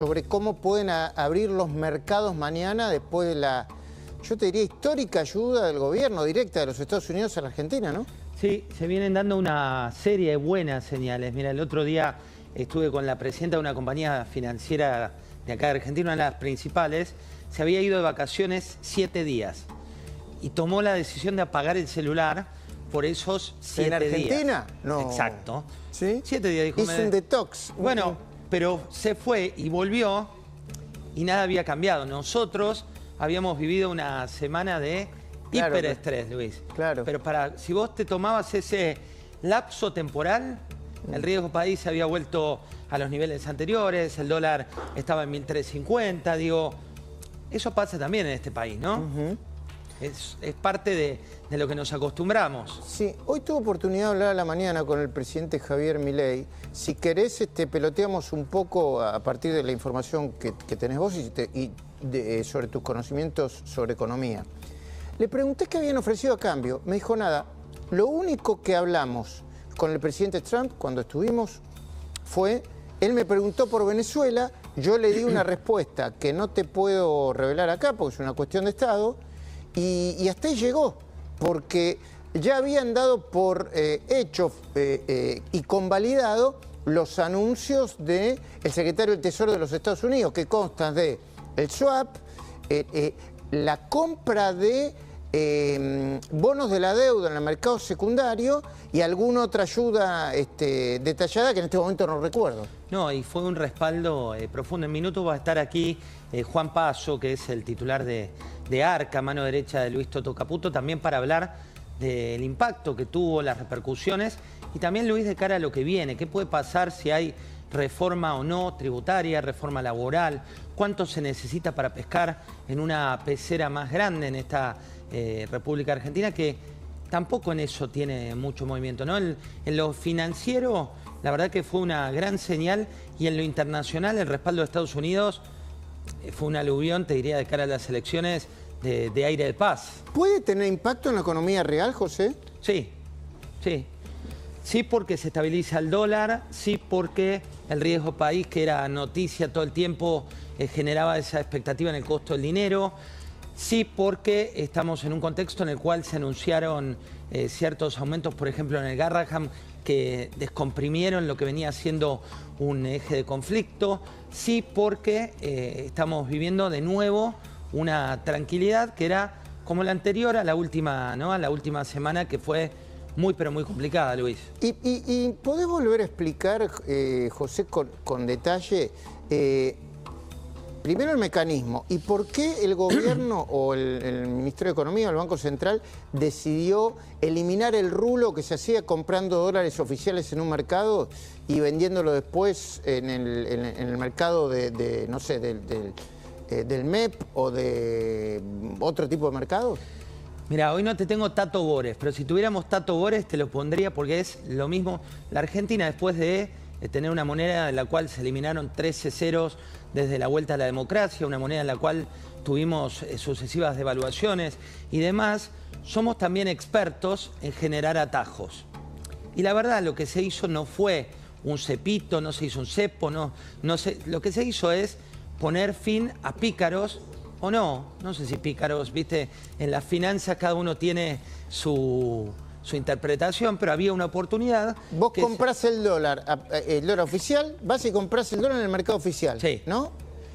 sobre cómo pueden abrir los mercados mañana después de la, yo te diría, histórica ayuda del gobierno directa de los Estados Unidos a la Argentina, ¿no? Sí, se vienen dando una serie de buenas señales. Mira, el otro día estuve con la presidenta de una compañía financiera de acá de Argentina, una de las principales. Se había ido de vacaciones 7 días y tomó la decisión de apagar el celular por esos 7 días. ¿En Argentina? No. Exacto. ¿Sí? 7 días, dijo. Hizo un detox. Bueno, pero se fue y volvió y nada había cambiado. Nosotros habíamos vivido una semana de hiperestrés, Luis. Claro. Pero si vos te tomabas ese lapso temporal, el riesgo país se había vuelto a los niveles anteriores, el dólar estaba en 1.350, digo, eso pasa también en este país, ¿no? Es parte de lo que nos acostumbramos. Sí, hoy tuve oportunidad de hablar a la mañana con el presidente Javier Milei. Si querés, peloteamos un poco a partir de la información que tenés vos y sobre tus conocimientos sobre economía. Le pregunté qué habían ofrecido a cambio. Me dijo nada. Lo único que hablamos con el presidente Trump cuando estuvimos fue, él me preguntó por Venezuela, yo le di una respuesta que no te puedo revelar acá porque es una cuestión de Estado, y hasta ahí llegó, porque ya habían dado por hecho y convalidado los anuncios del secretario del Tesoro de los Estados Unidos, que constan de el swap, la compra de bonos de la deuda en el mercado secundario y alguna otra ayuda detallada que en este momento no recuerdo. No, y fue un respaldo profundo. En minutos va a estar aquí Juan Paso, que es el titular de ARCA, mano derecha de Luis Toto Caputo, también para hablar del impacto que tuvo, las repercusiones, y también, Luis, de cara a lo que viene. ¿Qué puede pasar si hay reforma o no tributaria, reforma laboral? ¿Cuánto se necesita para pescar en una pecera más grande en esta República Argentina, que tampoco en eso tiene mucho movimiento, ¿no? En lo financiero, la verdad que fue una gran señal, y en lo internacional, el respaldo de Estados Unidos fue un aluvión, te diría, de cara a las elecciones de aire de paz. ¿Puede tener impacto en la economía real, José? Sí, sí. Sí, porque se estabiliza el dólar, sí, porque el riesgo país, que era noticia todo el tiempo, generaba esa expectativa en el costo del dinero. Sí, porque estamos en un contexto en el cual se anunciaron ciertos aumentos, por ejemplo, en el Garraham, que descomprimieron lo que venía siendo un eje de conflicto. Sí, porque estamos viviendo de nuevo una tranquilidad que era como la anterior a la última, ¿no? A la última semana, que fue muy, pero muy complicada, Luis. ¿Y podés volver a explicar, José, con detalle, primero el mecanismo y por qué el gobierno o el Ministerio de Economía o el Banco Central decidió eliminar el rulo que se hacía comprando dólares oficiales en un mercado y vendiéndolo después en el mercado no sé, del MEP o de otro tipo de mercados? Mira, hoy no te tengo Tato Bores, pero si tuviéramos Tato Bores te lo pondría, porque es lo mismo. La Argentina, después de tener una moneda de la cual se eliminaron 13 ceros desde la vuelta a la democracia, una moneda en la cual tuvimos sucesivas devaluaciones y demás, somos también expertos en generar atajos. Y la verdad, lo que se hizo no fue un cepito, no se hizo un cepo, lo que se hizo es poner fin a pícaros, o no sé si pícaros, viste, en las finanzas cada uno tiene su interpretación, pero había una oportunidad. Vos comprás el dólar oficial, vas y comprás el dólar en el mercado oficial, sí, ¿no?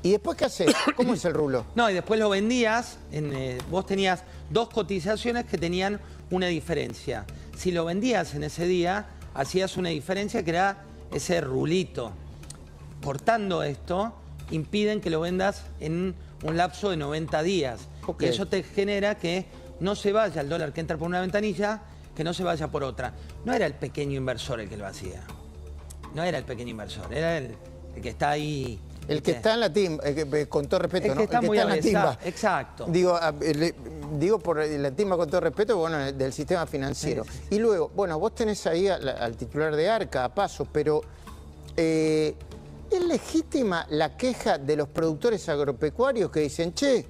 ¿Y después qué haces? ¿Cómo es el rulo? No, y después lo vendías, vos tenías 2 cotizaciones que tenían una diferencia. Si lo vendías en ese día, hacías una diferencia que era ese rulito. Cortando esto, impiden que lo vendas en un lapso de 90 días. Okay. Y eso te genera que no se vaya el dólar que entra por una ventanilla, que no se vaya por otra. No era el pequeño inversor el que lo hacía. No era el pequeño inversor, era el que está ahí. El que está en la timba, con todo respeto, ¿no? El que está muy en la timba. Exacto. Digo por la timba con todo respeto, bueno, del sistema financiero. Sí, sí. Y luego, bueno, vos tenés ahí al titular de ARCA, a Paso, pero ¿es legítima la queja de los productores agropecuarios que dicen, che,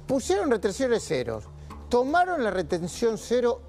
pusieron retención de ceros, tomaron la retención cero,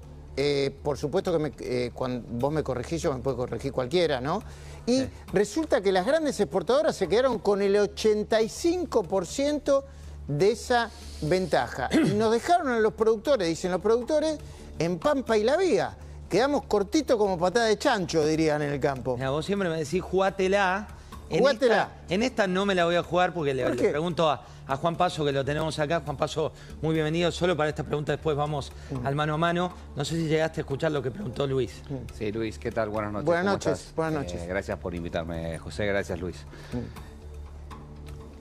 por supuesto que cuando vos me corregís, yo me puede corregir cualquiera, ¿no? Y resulta que las grandes exportadoras se quedaron con el 85% de esa ventaja. Y nos dejaron a los productores, dicen los productores, en Pampa y La Vía. Quedamos cortitos como patada de chancho, dirían en el campo. Mira, vos siempre me decís, jugátela. Jugátela. En esta no me la voy a jugar porque le ¿Por qué? pregunto a Juan Paso, que lo tenemos acá. Juan Paso, muy bienvenido. Solo para esta pregunta después vamos al mano a mano. No sé si llegaste a escuchar lo que preguntó Luis. Sí, Luis, ¿qué tal? Buenas noches. Buenas ¿Cómo noches, estás? buenas noches. Gracias por invitarme, José. Gracias, Luis.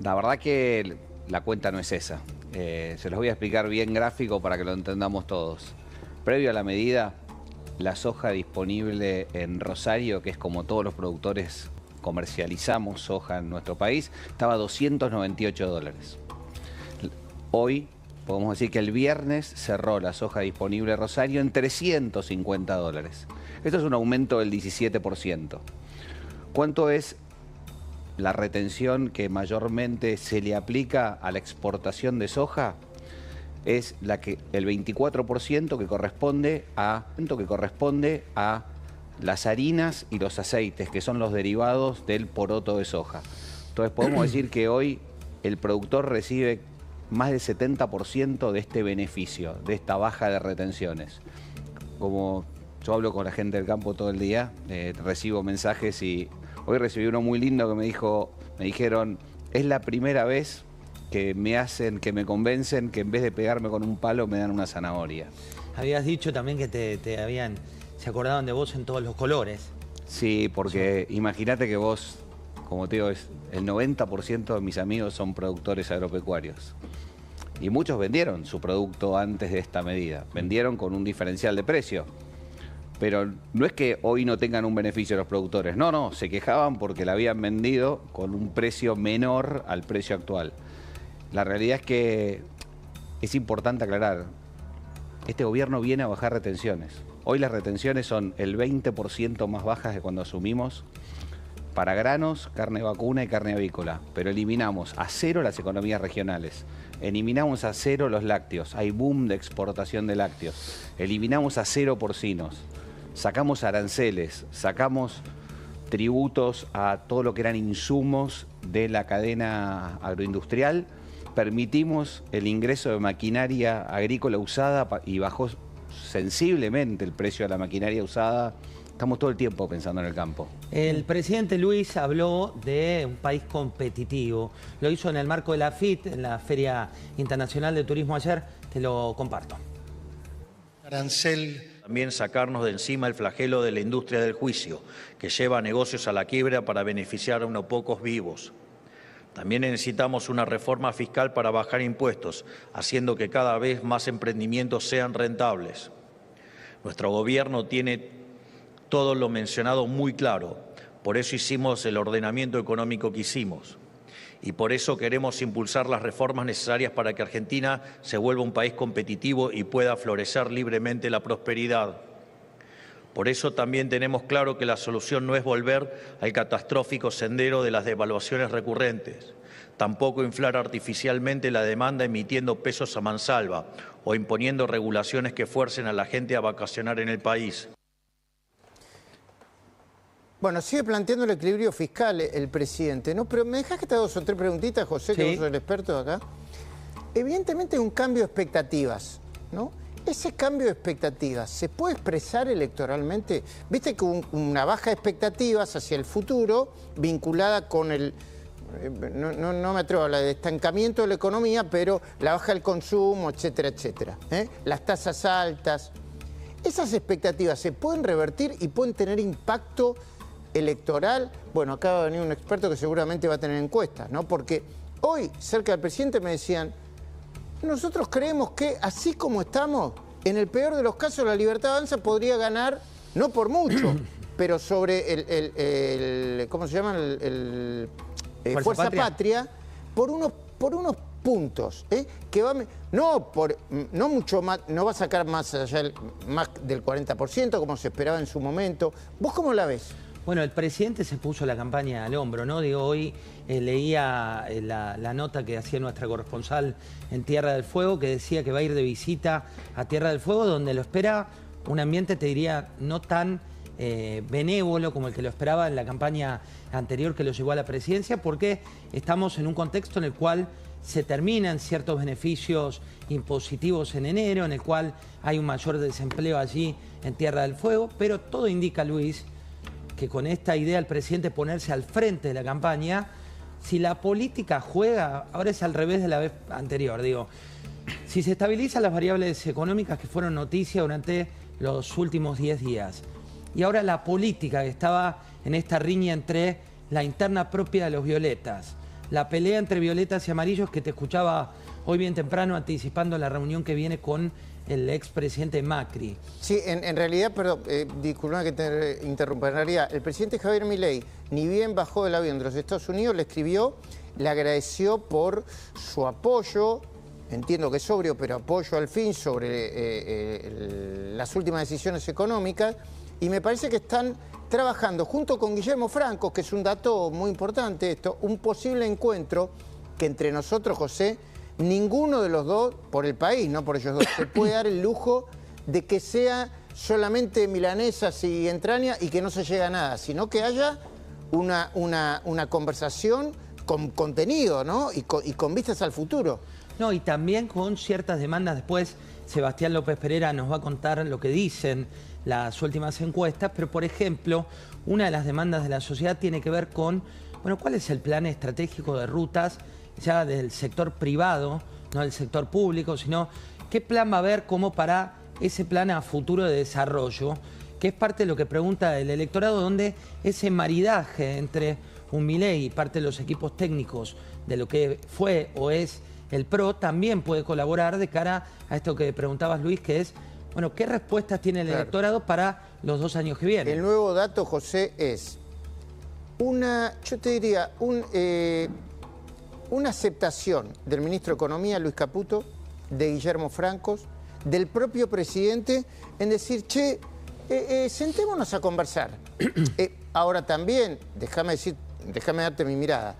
La verdad que la cuenta no es esa. Se los voy a explicar bien gráfico para que lo entendamos todos. Previo a la medida, la soja disponible en Rosario, que es como todos los productores comercializamos soja en nuestro país, estaba a $298. Hoy podemos decir que el viernes cerró la soja disponible en Rosario en $350. Esto es un aumento del 17%. ¿Cuánto es la retención que mayormente se le aplica a la exportación de soja? Es el 24% que corresponde a las harinas y los aceites, que son los derivados del poroto de soja. Entonces podemos decir que hoy el productor recibe más del 70% de este beneficio, de esta baja de retenciones. Como yo hablo con la gente del campo todo el día, recibo mensajes y hoy recibí uno muy lindo que me dijeron, es la primera vez que me convencen que en vez de pegarme con un palo me dan una zanahoria. Habías dicho también que se acordaban de vos en todos los colores. Sí, porque imagínate que vos, como te digo, el 90% de mis amigos son productores agropecuarios. Y muchos vendieron su producto antes de esta medida. Vendieron con un diferencial de precio. Pero no es que hoy no tengan un beneficio los productores. No, se quejaban porque la habían vendido con un precio menor al precio actual. La realidad es que es importante aclarar, este gobierno viene a bajar retenciones. Hoy las retenciones son el 20% más bajas de cuando asumimos para granos, carne vacuna y carne avícola. Pero eliminamos a cero las economías regionales. Eliminamos a cero los lácteos. Hay boom de exportación de lácteos. Eliminamos a cero porcinos. Sacamos aranceles, sacamos tributos a todo lo que eran insumos de la cadena agroindustrial. Permitimos el ingreso de maquinaria agrícola usada y bajó sensiblemente el precio de la maquinaria usada. Estamos todo el tiempo pensando en el campo. El presidente Luis habló de un país competitivo. Lo hizo en el marco de la FIT, en la Feria Internacional de Turismo ayer. Te lo comparto. Arancel. También sacarnos de encima el flagelo de la industria del juicio, que lleva negocios a la quiebra para beneficiar a unos pocos vivos. También necesitamos una reforma fiscal para bajar impuestos, haciendo que cada vez más emprendimientos sean rentables. Nuestro gobierno tiene todo lo mencionado muy claro, por eso hicimos el ordenamiento económico que hicimos. Y por eso queremos impulsar las reformas necesarias para que Argentina se vuelva un país competitivo y pueda florecer libremente la prosperidad. Por eso también tenemos claro que la solución no es volver al catastrófico sendero de las devaluaciones recurrentes, tampoco inflar artificialmente la demanda emitiendo pesos a mansalva o imponiendo regulaciones que fuercen a la gente a vacacionar en el país. Bueno, sigue planteando el equilibrio fiscal el presidente, ¿no? Pero me dejas que te haga 2 o 3 preguntitas, José, Sí. que vos sos el experto de acá. Evidentemente hay un cambio de expectativas, ¿no? Ese cambio de expectativas, ¿se puede expresar electoralmente? Viste que una baja de expectativas hacia el futuro vinculada con el... No me atrevo a hablar de estancamiento de la economía, pero la baja del consumo, etcétera, etcétera. Las tasas altas. ¿Esas expectativas se pueden revertir y pueden tener impacto electoral? Bueno, acá va a venir un experto que seguramente va a tener encuestas, ¿no? Porque hoy, cerca del presidente, me decían, nosotros creemos que así como estamos, en el peor de los casos la Libertad Avanza podría ganar, no por mucho, pero sobre el ¿cómo se llama? Fuerza Patria, por unos puntos, que va no mucho más, no va a sacar más allá más del 40% como se esperaba en su momento. ¿Vos cómo la ves? Bueno, el presidente se puso la campaña al hombro, ¿no? Digo, hoy leía la nota que hacía nuestra corresponsal en Tierra del Fuego, que decía que va a ir de visita a Tierra del Fuego, donde lo espera un ambiente, te diría, no tan benévolo como el que lo esperaba en la campaña anterior que lo llevó a la presidencia, porque estamos en un contexto en el cual se terminan ciertos beneficios impositivos en enero, en el cual hay un mayor desempleo allí en Tierra del Fuego, pero todo indica, Luis, que con esta idea del presidente ponerse al frente de la campaña, si la política juega, ahora es al revés de la vez anterior, digo, si se estabilizan las variables económicas que fueron noticia durante los últimos 10 días, y ahora la política que estaba en esta riña entre la interna propia de los violetas, la pelea entre violetas y amarillos que te escuchaba hoy bien temprano anticipando la reunión que viene con el expresidente Macri. Sí, en realidad, perdón, disculpa que te interrumpa, en realidad el presidente Javier Milei, ni bien bajó del avión de los Estados Unidos, le escribió, le agradeció por su apoyo, entiendo que es sobrio, pero apoyo al fin sobre las últimas decisiones económicas, y me parece que están trabajando junto con Guillermo Franco, que es un dato muy importante esto, un posible encuentro que entre nosotros, José, ninguno de los dos, por el país, no por ellos dos, se puede dar el lujo de que sea solamente milanesas y entraña y que no se llegue a nada, sino que haya una conversación con contenido, ¿no? Y con vistas al futuro. No, y también con ciertas demandas. Después Sebastián López Pereira nos va a contar lo que dicen las últimas encuestas, pero por ejemplo, una de las demandas de la sociedad tiene que ver con, bueno, ¿cuál es el plan estratégico de rutas ya del sector privado, no del sector público, sino qué plan va a haber como para ese plan a futuro de desarrollo, que es parte de lo que pregunta el electorado, donde ese maridaje entre un Milei y parte de los equipos técnicos de lo que fue o es el PRO también puede colaborar de cara a esto que preguntabas, Luis, que es, bueno, ¿qué respuestas tiene el electorado para los 2 años que vienen? El nuevo dato, José, es yo te diría, una aceptación del ministro de Economía, Luis Caputo, de Guillermo Franco, del propio presidente, en decir, che, sentémonos a conversar. Ahora también, déjame darte mi mirada,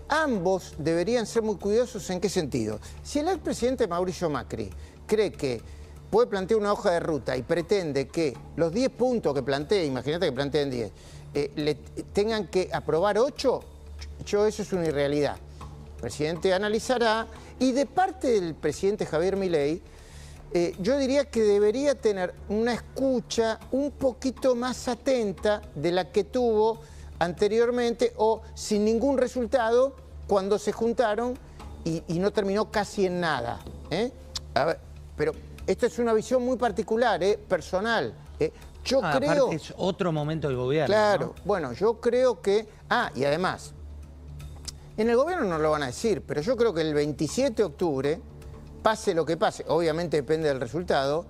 ambos deberían ser muy cuidadosos. ¿En qué sentido? Si el expresidente Mauricio Macri cree que puede plantear una hoja de ruta y pretende que los 10 puntos que plantee, imagínate que planteen 10, le tengan que aprobar 8, eso es una irrealidad. El presidente analizará, y de parte del presidente Javier Milei, yo diría que debería tener una escucha un poquito más atenta de la que tuvo anteriormente o sin ningún resultado cuando se juntaron y no terminó casi en nada. A ver, pero esta es una visión muy particular, personal. Yo creo... Aparte es otro momento del gobierno. Claro, ¿no? bueno, yo creo que... y además, en el gobierno no lo van a decir, pero yo creo que el 27 de octubre, pase lo que pase, obviamente depende del resultado,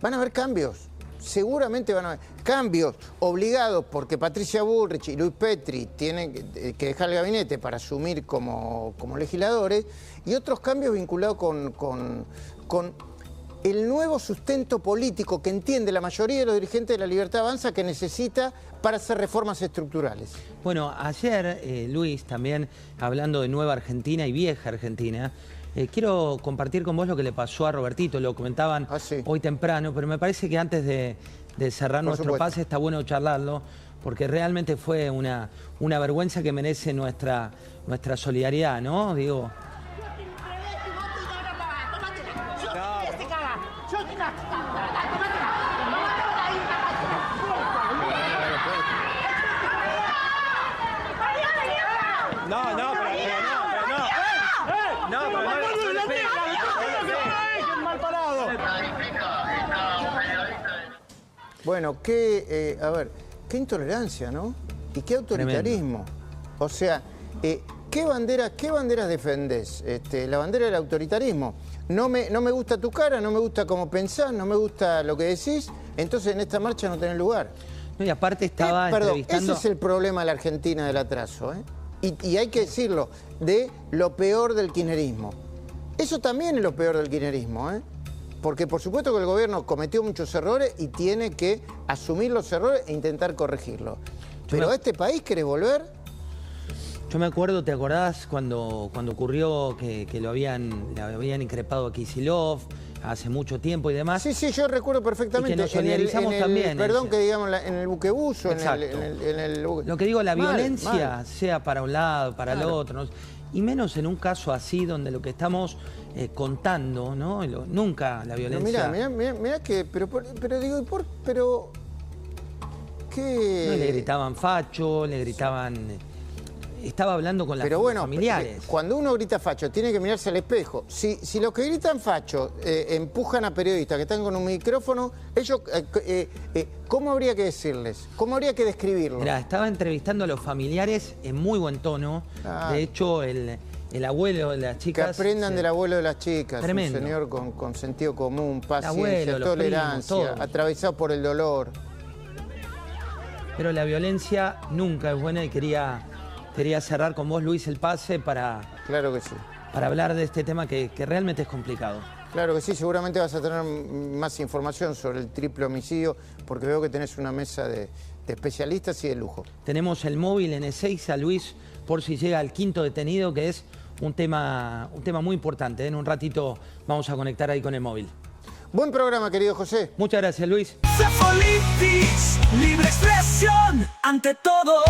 van a haber cambios. Seguramente van a haber cambios obligados porque Patricia Bullrich y Luis Petri tienen que dejar el gabinete para asumir como legisladores, y otros cambios vinculados con el nuevo sustento político que entiende la mayoría de los dirigentes de La Libertad Avanza que necesita para hacer reformas estructurales. Bueno, ayer, Luis, también hablando de Nueva Argentina y Vieja Argentina, quiero compartir con vos lo que le pasó a Robertito, lo comentaban hoy temprano, pero me parece que antes de cerrar nuestro pase está bueno charlarlo, porque realmente fue una vergüenza que merece nuestra solidaridad, ¿no? Digo... Bueno, a ver, qué intolerancia, ¿no? Y qué autoritarismo. Tremendo. O sea, ¿qué banderas defendés? La bandera del autoritarismo. No me gusta tu cara, no me gusta cómo pensás, no me gusta lo que decís, entonces en esta marcha no tenés lugar. No, y aparte estaba entrevistando... Ese es el problema de la Argentina del atraso, y hay que decirlo, de lo peor del kirchnerismo. Eso también es lo peor del kirchnerismo, porque por supuesto que el gobierno cometió muchos errores y tiene que asumir los errores e intentar corregirlos. Pero ¿a este país querés volver? Yo me acuerdo, ¿te acordás cuando ocurrió que le habían increpado a Kicillof, hace mucho tiempo y demás. Sí, sí, yo recuerdo perfectamente. Y que nos solidarizamos también. Perdón que digamos en el buquebuso, Lo que digo, la violencia, mal. sea para un lado, para el otro, ¿no? Y menos en un caso así donde lo que estamos contando, ¿no? Nunca la violencia... Mirá que, pero digo, pero ¿qué? No, le gritaban facho, le gritaban... Estaba hablando con las familiares. Cuando uno grita facho, tiene que mirarse al espejo. Si los que gritan facho empujan a periodistas que están con un micrófono, ellos, ¿cómo habría que decirles? ¿Cómo habría que describirlo? Mirá, estaba entrevistando a los familiares en muy buen tono. De hecho, el abuelo de las chicas... Que aprendan del abuelo de las chicas. Tremendo. Un señor con sentido común, paciencia, abuelo, tolerancia, primos, atravesado por el dolor. Pero la violencia nunca es buena y quería cerrar con vos, Luis, el pase para hablar de este tema que realmente es complicado. Claro que sí, seguramente vas a tener más información sobre el triple homicidio, porque veo que tenés una mesa de especialistas y de lujo. Tenemos el móvil en Ezeiza, Luis, por si llega el quinto detenido, que es un tema muy importante. En un ratito vamos a conectar ahí con el móvil. Buen programa, querido José. Muchas gracias, Luis. Libre expresión ante todo.